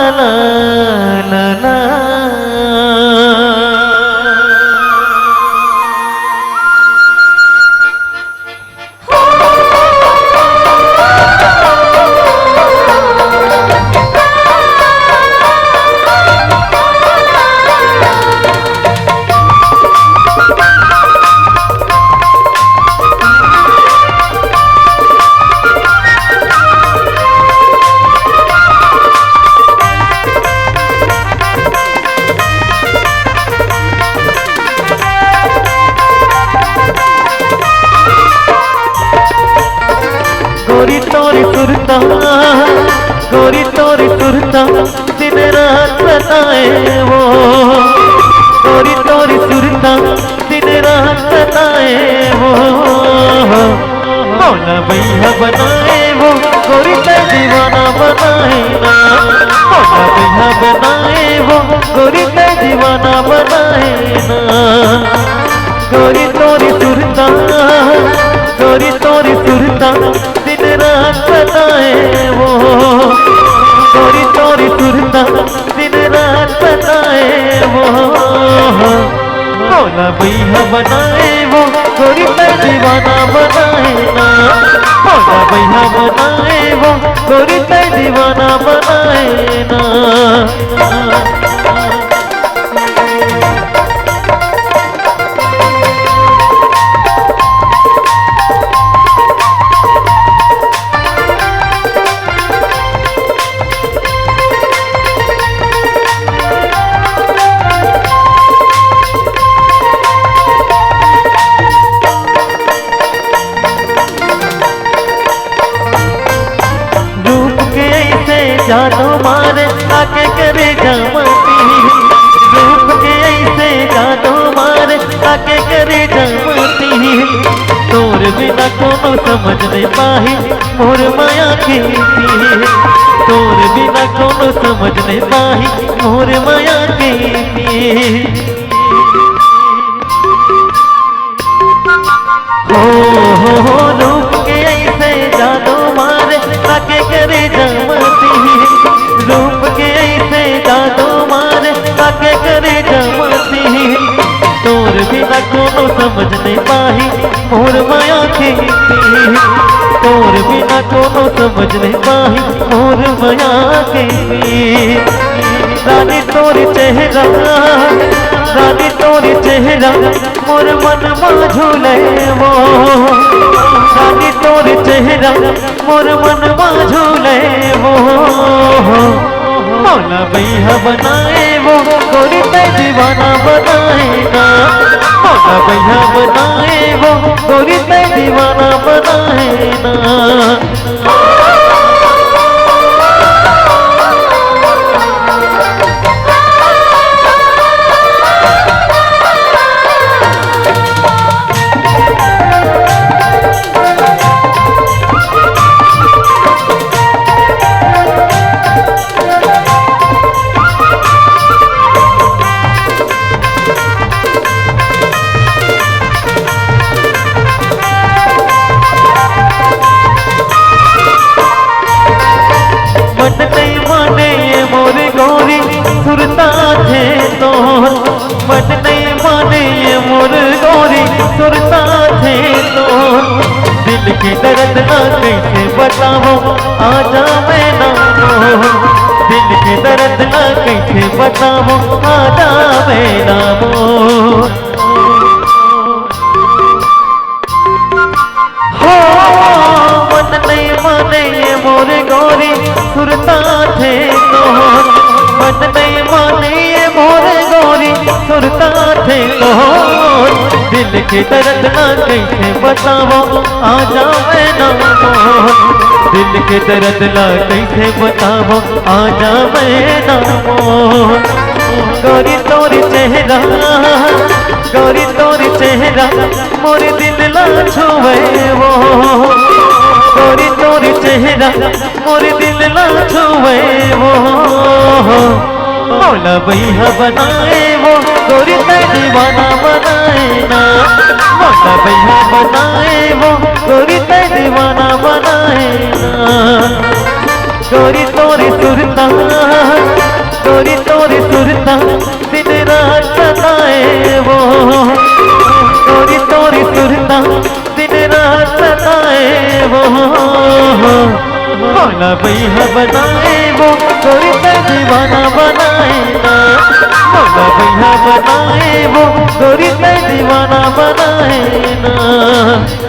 ला ला ला। गोरी तोरी सुरता, गोरी तोरी सुरता दिन रात बताए वो। गोरी तोरी सुरता दिन रात बताए वो। मौला भैया बनाए वो, गोरी ते दीवाना बनाए ना। मौला भैया बनाए वो, गोरी ते दीवाना बनाए ना। गोरी तोरी सुरता, गोरी तोरी सुरता दिन रात बताए वो। गोरी तोरी सुरता दिन रात बताए वो। मौला भैया बनाए वो, गोरी ते दीवाना बनाए ना। मौला भैया बनाए वो, गोरी ते दीवाना बनाए ना। जानो मारे आके करे जमती। रूप के ऐसे जानो मारे आके करे जमती। तोर बिना कोनो समझ नहीं पाही मोर माया की। तोर बिना कोनो समझ नहीं पाही मोर माया की। हो रूप के ऐसे जानो मारे आके करे जमती। रूप के ऐसे जादू मारे आके करे जमती। तोर बिना कोनो समझ नहीं पाही मोर माया की। तोर बिना कोनो समझ नहीं पाही मोर माया की। रानी तोरी चेहरा, रानी तोरी चेहरा मोर मन में झूले वो। रानी तोरी चेहरा मोर मन में झूले वो। मौला भैया बनाए वो, गोरी ते दीवाना बनाए ना। मौला भैया बनाए वो, गोरी ते दीवाना बनाए ना। सुरता थे तो मन नहीं माने ये मोर गोरी सुरता थे तो। दिल के दर्द ना कैसे बताओ आजा मैं ना। दिल के दर्द ना कैसे बताओ आजा मैं ना। हो मन नहीं माने ये मोर गोरी सुरता थे तो। मन नहीं माने ये मोर गोरी सुरता थे तो। दिल के दर्द ना कैसे बताओ आजा मैं ना। दिल के दर्द ना कैसे बताओ आजा मैं ना। गोरी तोरी चेहरा, गोरी तोरी चेहरा मोर दिल ला छुए वो। गोरी तोरी चेहरा मोर दिल ला छुए वो। मौला भैया बनाए वो, गोरी ते दीवाना बनाए ना। मौला भैया बनाए वो, गोरी ते दीवाना बनाए ना। गोरी तोरी सुरता, गोरी तोरी सुरता दिन रात सताए वो, गोरी तोरी सुरता दिन रात सताए वो। मौला भैया बनाए वो, गोरी का दीवाना बनाए ना। मौला भैया बनाए वो, गोरी का दीवाना बनाए ना।